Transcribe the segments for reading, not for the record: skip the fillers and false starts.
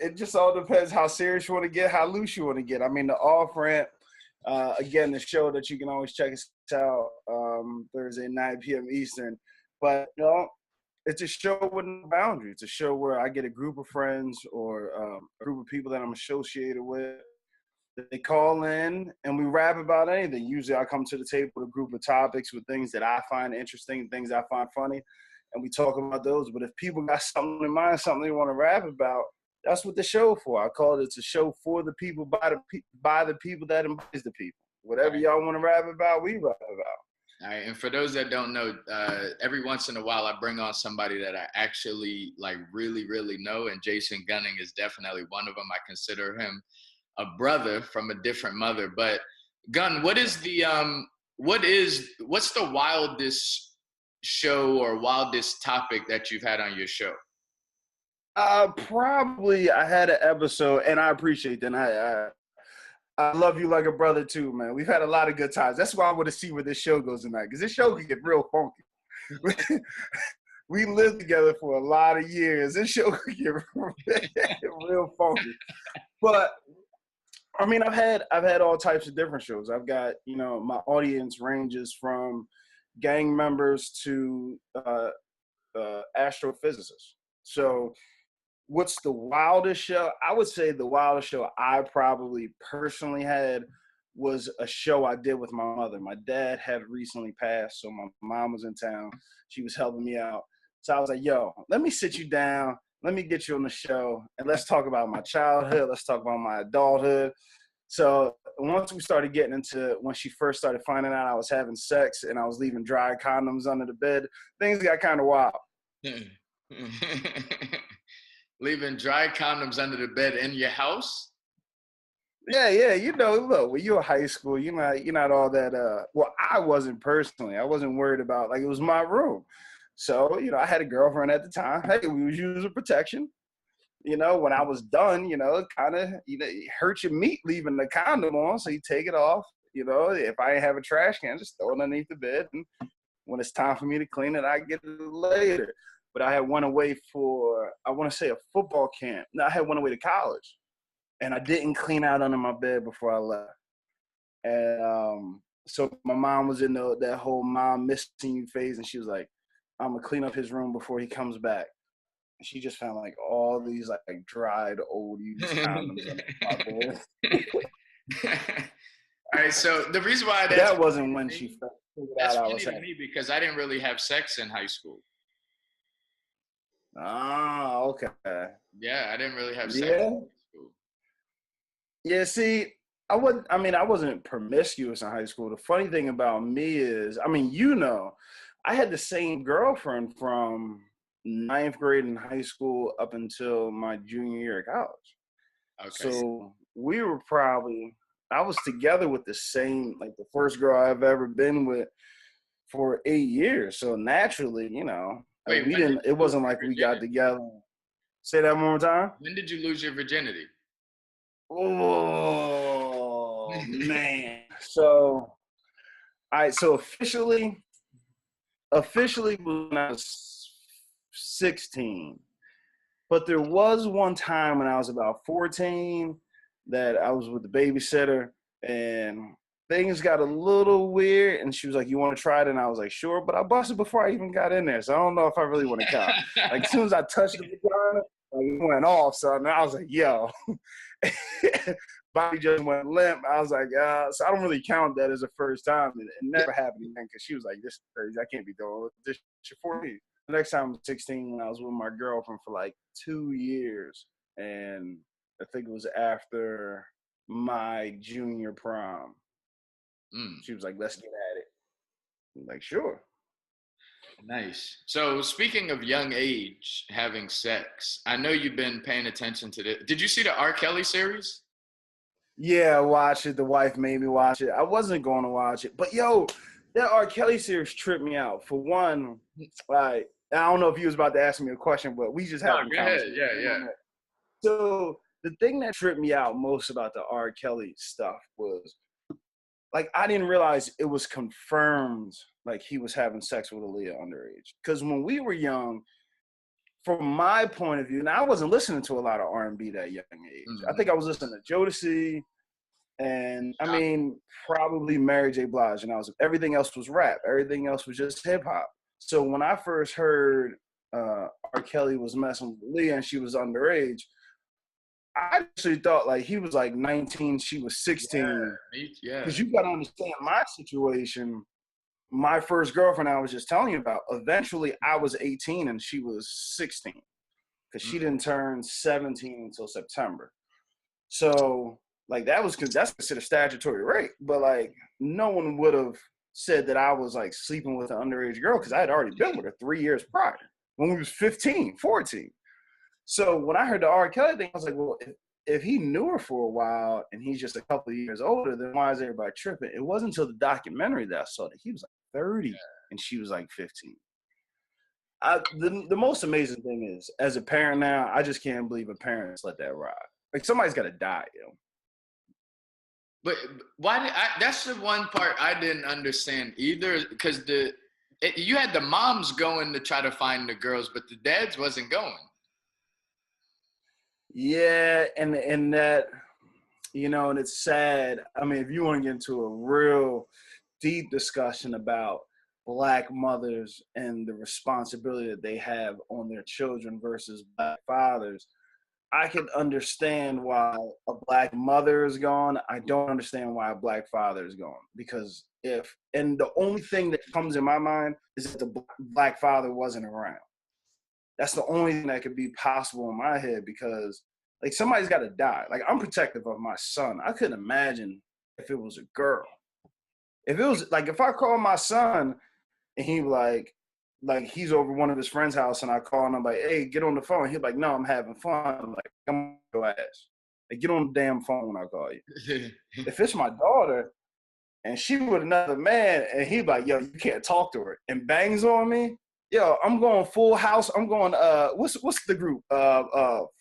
it just all depends how serious you want to get, how loose you want to get. I mean, the off-ramp, again, the show that you can always check us out Thursday, 9 p.m. Eastern. But, it's a show with no boundaries. It's a show where I get a group of friends or a group of people that I'm associated with. They call in and we rap about anything. Usually I come to the table with a group of topics with things that I find interesting, things I find funny, and we talk about those. But if people got something in mind, something they want to rap about, that's what the show for. I call it, it's a show for the people, by the people that embodies the people. Whatever y'all want to rap about, we rap about. All right, and for those that don't know, every once in a while I bring on somebody that I actually like really, really know, and Jason Gunning is definitely one of them. I consider him a brother from a different mother. But Gun, what's the wildest show or wildest topic that you've had on your show? Probably I had an episode, and I appreciate that. I love you like a brother too, man. We've had a lot of good times. That's why I want to see where this show goes tonight, because this show can get real funky. We lived together for a lot of years. This show could get real funky. But I mean, I've had all types of different shows. I've got, my audience ranges from gang members to astrophysicists. So what's the wildest show? I would say the wildest show I probably personally had was a show I did with my mother. My dad had recently passed, so my mom was in town. She was helping me out. So I was like, yo, let me sit you down. Let me get you on the show, and let's talk about my childhood. Let's talk about my adulthood. So once we started getting into when she first started finding out I was having sex and I was leaving dry condoms under the bed, things got kind of wild. Leaving dry condoms under the bed in your house? Yeah. Look, when you're in high school, you're not all that. Well, I wasn't personally. I wasn't worried about, like, it was my room. So, I had a girlfriend at the time. Hey, we was using protection. When I was done, it kind of, it hurt your meat leaving the condom on. So you take it off. If I have a trash can, just throw it underneath the bed. And when it's time for me to clean it, I get it later. But I had went away for, I want to say, a football camp. No, I had went away to college. And I didn't clean out under my bed before I left. And so my mom was in that whole mom missing you phase. And she was like, I'm going to clean up his room before he comes back. And she just found like all these like dried old used condoms under my bed. All right, so the reason why that wasn't when she figured out I was funny to me because I didn't really have sex in high school. Oh, okay. Yeah, I didn't really have sex in high school. Yeah, see, I wasn't promiscuous in high school. The funny thing about me is, I had the same girlfriend from 9th grade in high school up until my junior year of college. Okay. So we were I was together with the same, like the first girl I've ever been with for 8 years. So naturally, it wasn't like we got together. Say that one more time. When did you lose your virginity? Oh, man. So officially when I was 16. But there was one time when I was about 14 that I was with the babysitter and things got a little weird. And she was like, you want to try it? And I was like, sure. But I busted before I even got in there. So I don't know if I really want to count. Like, as soon as I touched the vagina, like, it went off. So I was like, yo. Body just went limp. I was like, so I don't really count that as a first time. It never happened again because she was like, this is crazy. I can't be doing this shit for me. The next time I was 16 when I was with my girlfriend for like 2 years. And I think it was after my junior prom. She was like, let's get at it. I'm like, sure. Nice. So speaking of young age, having sex, I know you've been paying attention to this. Did you see the R. Kelly series? Yeah, I watched it. The wife made me watch it. I wasn't going to watch it. But, yo, that R. Kelly series tripped me out. For one, like, I don't know if you was about to ask me a question, but we just having a conversation. Yeah. So the thing that tripped me out most about the R. Kelly stuff was, like, I didn't realize it was confirmed, like, he was having sex with Aaliyah underage. Because when we were young, from my point of view, now I wasn't listening to a lot of R&B that young age. I think I was listening to Jodeci and I mean probably Mary J. Blige, and everything else was rap. Everything else was just hip hop. So when I first heard R. Kelly was messing with Leah and she was underage, I actually thought like he was like 19, she was 16. Yeah. Because you got to understand my situation. My first girlfriend I was just telling you about, eventually I was 18 and she was 16 because she didn't turn 17 until September. So like that's considered statutory rape, but like no one would have said that I was like sleeping with an underage girl because I had already been with her 3 years prior when we was 15, 14. So when I heard the R. Kelly thing, I was like, well, if he knew her for a while and he's just a couple of years older, then why is everybody tripping? It wasn't until the documentary that I saw that he was like 30 and she was like 15. The most amazing thing is, as a parent now, I just can't believe a parent let that ride. Like somebody's got to die, yo. But why? That's the one part I didn't understand either, because you had the moms going to try to find the girls, but the dads wasn't going. Yeah, and that, you know, and it's sad. I mean, if you want to get into a real deep discussion about Black mothers and the responsibility that they have on their children versus Black fathers, I can understand why a Black mother is gone. I don't understand why a Black father is gone, because and the only thing that comes in my mind is that the Black father wasn't around. That's the only thing that could be possible in my head, because like somebody's got to die. Like I'm protective of my son. I couldn't imagine if it was a girl. If it was like, if I call my son and he like he's over one of his friend's house and I call and I'm like, hey, get on the phone. He's like, no, I'm having fun. I'm like, I'm your ass. Like, get on the damn phone when I call you. If it's my daughter and she with another man and he like, yo, you can't talk to her, and bangs on me, yo, I'm going Full House. I'm going what's the group?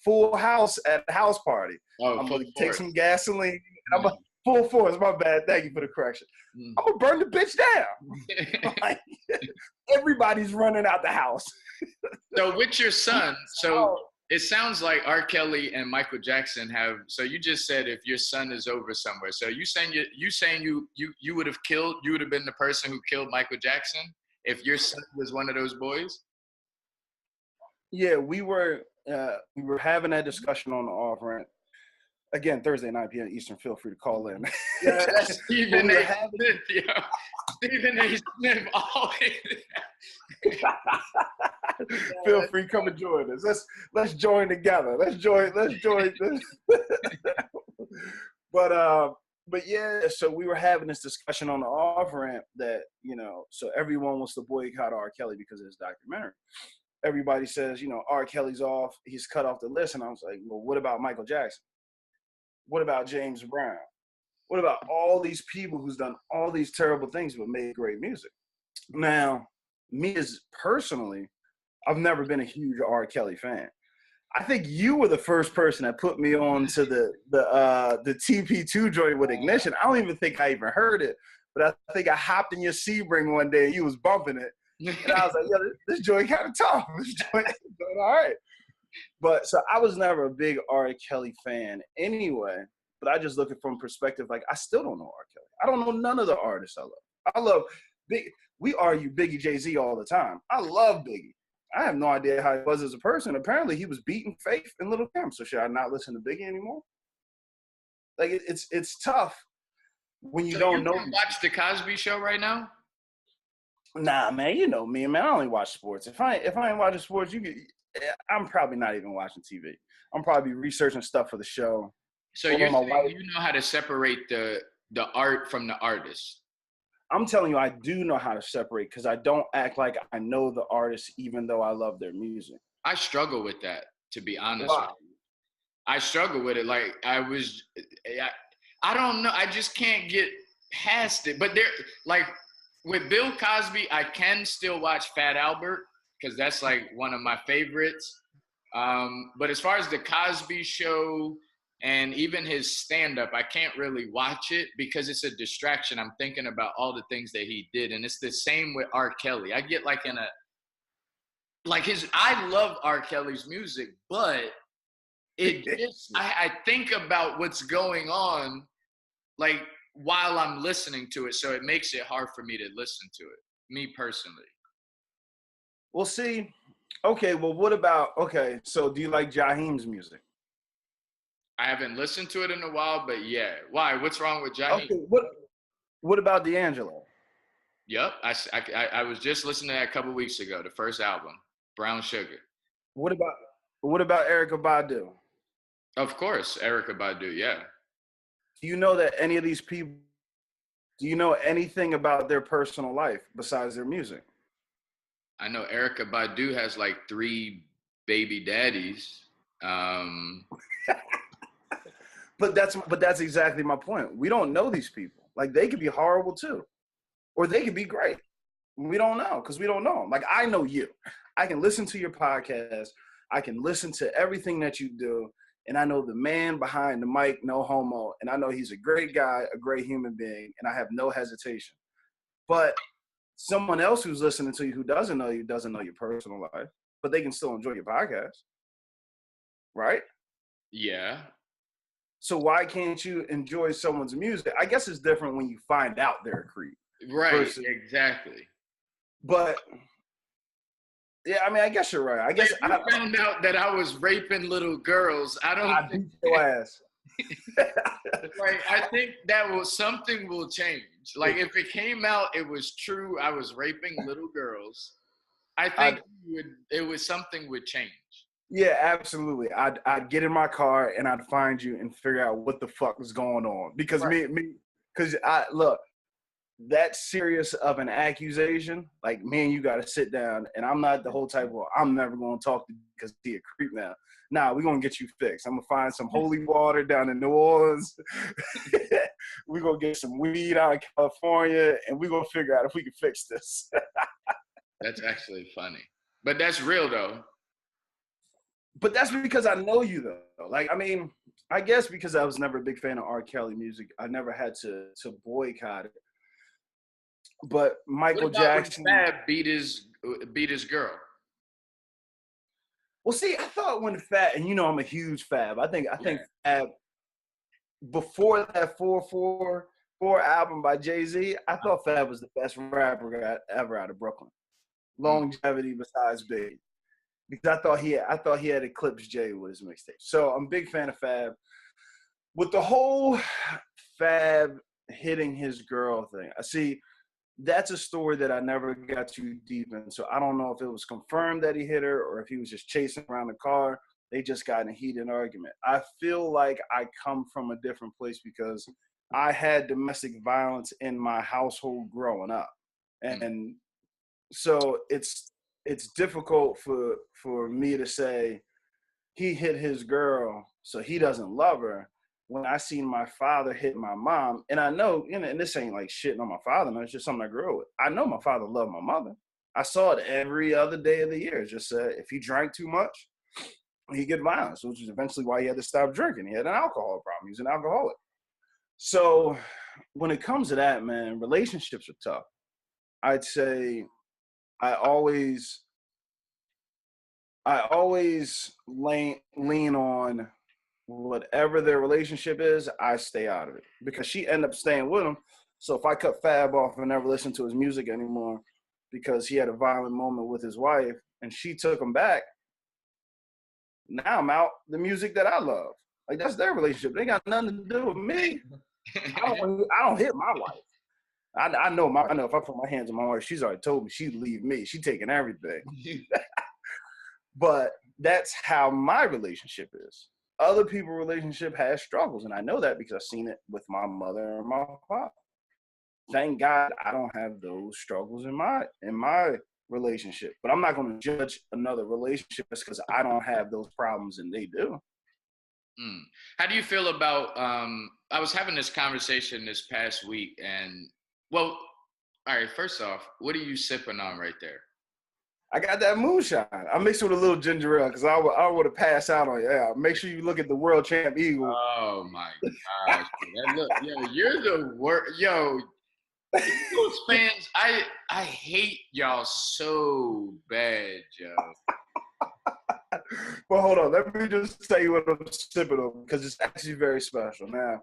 Full House at the house party. I'm gonna take some gasoline. I'm a Full Force, my bad. Thank you for the correction. I'm gonna burn the bitch down. Like, everybody's running out the house. So with your son, so it sounds like R. Kelly and Michael Jackson have. So you just said if your son is over somewhere. So you saying you would have killed, you would have been the person who killed Michael Jackson if your son was one of those boys? Yeah, we were having that discussion on the off rant. Again, Thursday, 9 p.m. Eastern. Feel free to call in. Yeah, that's Stephen A. Smith, yo. Stephen A. Smith always. Feel free, come and join us. Let's join together. Let's join this. But yeah, so we were having this discussion on the off ramp that, you know, so everyone wants to boycott R. Kelly because of his documentary. Everybody says, you know, R. Kelly's off, he's cut off the list, and I was like, well, what about Michael Jackson? What about James Brown? What about all these people who's done all these terrible things but made great music? Now, me as personally, I've never been a huge R. Kelly fan. I think you were the first person that put me on to the TP2 joint with Ignition. I don't even think I even heard it, but I think I hopped in your Sebring one day and you was bumping it. And I was like, yo, this joint kind of tough. This joint all right. But so I was never a big R. Kelly fan anyway, but I just look at it from perspective, like I still don't know R. Kelly. I don't know none of the artists I love. We argue Biggie, Jay-Z all the time. I love Biggie. I have no idea how he was as a person. Apparently he was beating Faith and Little Kim. So should I not listen to Biggie anymore? Like it's tough when you don't know. Watch the Cosby Show right now? Nah, man, you know me, man. I only watch sports. If I ain't watching sports, I'm probably not even watching TV. I'm probably researching stuff for the show. So you know how to separate the art from the artist. I'm telling you, I do know how to separate because I don't act like I know the artist, even though I love their music. I struggle with that, to be honest with you. I struggle with it. Like I don't know. I just can't get past it. But like with Bill Cosby, I can still watch Fat Albert because that's like one of my favorites. But as far as the Cosby Show and even his stand-up, I can't really watch it because it's a distraction. I'm thinking about all the things that he did. And it's the same with R. Kelly. I get like like I love R. Kelly's music, but it just, I think about what's going on, like, while I'm listening to it. So it makes it hard for me to listen to it, me personally. Well, see, okay, well, what about, okay, so do you like Jaheim's music? I haven't listened to it in a while, but yeah. Why? What's wrong with Jaheim? Okay, what about D'Angelo? Yep. I was just listening to that a couple weeks ago, the first album, Brown Sugar. What about what about Erykah Badu? Of course, Erykah Badu, yeah. Do you know that any of these people, do you know anything about their personal life besides their music? I know Erykah Badu has like 3 baby daddies. But that's exactly my point. We don't know these people. Like, they could be horrible too, or they could be great. We don't know because we don't know them. Like, I know you. I can listen to your podcast. I can listen to everything that you do, and I know the man behind the mic, no homo, and I know he's a great guy, a great human being, and I have no hesitation. But someone else who's listening to you who doesn't know your personal life, but they can still enjoy your podcast, right? Yeah. So why can't you enjoy someone's music? I guess it's different when you find out they're a creep. Right, exactly. But yeah, I mean, I guess you're right. I guess I found out that I was raping little girls. I beat your ass. Right. I think something will change. Like, if it came out, it was true, I was raping little girls, I think something would change. Yeah, absolutely. I'd get in my car and I'd find you and figure out what the fuck is going on. Because right. because look, that serious of an accusation, like, me and you got to sit down, and I'm not the whole type of, I'm never going to talk to you because he a creep now. Nah, we're going to get you fixed. I'm going to find some holy water down in New Orleans. We're going to get some weed out of California, and we're going to figure out if we can fix this. That's actually funny. But that's real, though. But that's because I know you, though. Like, I mean, I guess because I was never a big fan of R. Kelly music, I never had to boycott it. But Michael Jackson, when Fab beat his girl. Well, see, I thought when Fab, and you know I'm a huge Fab. I think Fab, before that 444 album by Jay-Z, I thought Fab was the best rapper ever out of Brooklyn. Longevity besides Big. Because I thought he had eclipsed Jay with his mixtape. So I'm a big fan of Fab. With the whole Fab hitting his girl thing, I see. That's a story that I never got too deep in. So I don't know if it was confirmed that he hit her or if he was just chasing around the car. They just got in a heated argument. I feel like I come from a different place because I had domestic violence in my household growing up. And so it's difficult for me to say he hit his girl, so he doesn't love her. When I seen my father hit my mom, and I know, and this ain't like shitting on my father, no, it's just something I grew up with. I know my father loved my mother. I saw it every other day of the year. Just if he drank too much, he'd get violence, which is eventually why he had to stop drinking. He had an alcohol problem. He was an alcoholic. So when it comes to that, man, relationships are tough. I'd say I always lean on whatever their relationship is, I stay out of it because she ended up staying with him. So if I cut Fab off and never listen to his music anymore because he had a violent moment with his wife and she took him back, now I'm out the music that I love. Like, that's their relationship. They got nothing to do with me. I don't hit my wife. I know if I put my hands on my wife, she's already told me she'd leave me. She's taking everything. But that's how my relationship is. Other people's relationship has struggles, and I know that because I've seen it with my mother and my father. Thank God I don't have those struggles in my relationship. But I'm not going to judge another relationship just because I don't have those problems and they do. How do you feel about? I was having this conversation this past week, and well, all right. First off, what are you sipping on right there? I got that moonshine. I mixed it with a little ginger ale because I would have passed out on you. Yeah, make sure you look at the world champ Eagle. Oh my gosh, look, yo, you're the worst. Yo, Eagles fans, I hate y'all so bad, Joe. Well, hold on. Let me just tell you what I'm sipping on because it's actually very special. Now,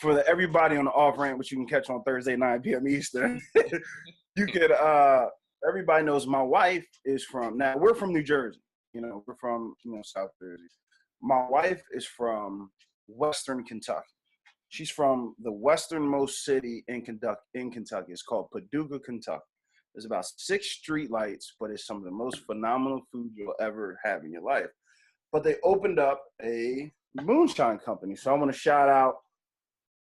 for everybody on the off ramp, which you can catch on Thursday, 9 p.m. Eastern, you could. Everybody knows my wife is from. Now we're from New Jersey. We're from South Jersey. My wife is from Western Kentucky. She's from the westernmost city in Kentucky. It's called Paducah, Kentucky. There's about 6 street lights, but it's some of the most phenomenal food you'll ever have in your life. But they opened up a moonshine company. So I want to shout out,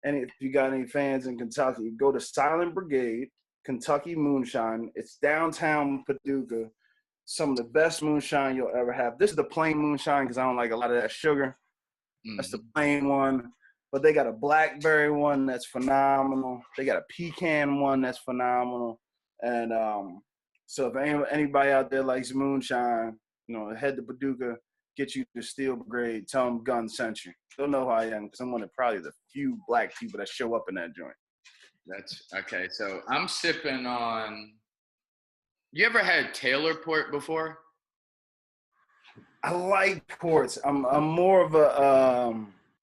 and if you got any fans in Kentucky, go to Silent Brigade, Kentucky Moonshine. It's downtown Paducah. Some of the best moonshine you'll ever have. This is the plain moonshine because I don't like a lot of that sugar. That's the plain one. But they got a blackberry one that's phenomenal. They got a pecan one that's phenomenal. And so if anybody out there likes moonshine, head to Paducah, get you the Steel Brigade, tell them Gun sent you. They'll know who I am because I'm one of probably the few black people that show up in that joint. That's okay. So I'm sipping on. You ever had Taylor port before? I like ports. I'm more of a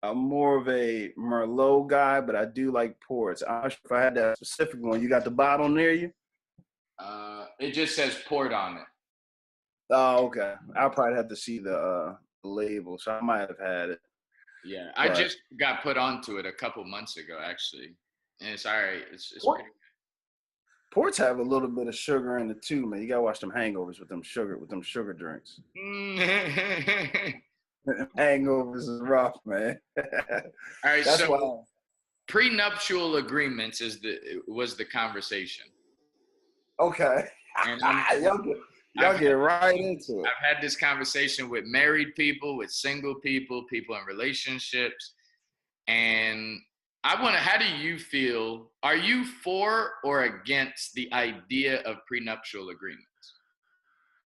Merlot guy, but I do like ports. I'm not sure if I had that specific one. You got the bottle near you? It just says port on it. Oh, okay. I'll probably have to see the label, so I might have had it. Yeah, I just got put onto it a couple months ago, actually, and it's all right. It's pretty good. Ports have a little bit of sugar in it too, man. You gotta watch them hangovers with them sugar drinks. Hangovers is rough, man. All right, That's so why prenuptial agreements was the conversation. Okay. And y'all get right into it. I've had this conversation with married people, with single people, people in relationships, and how do you feel? Are you for or against the idea of prenuptial agreements?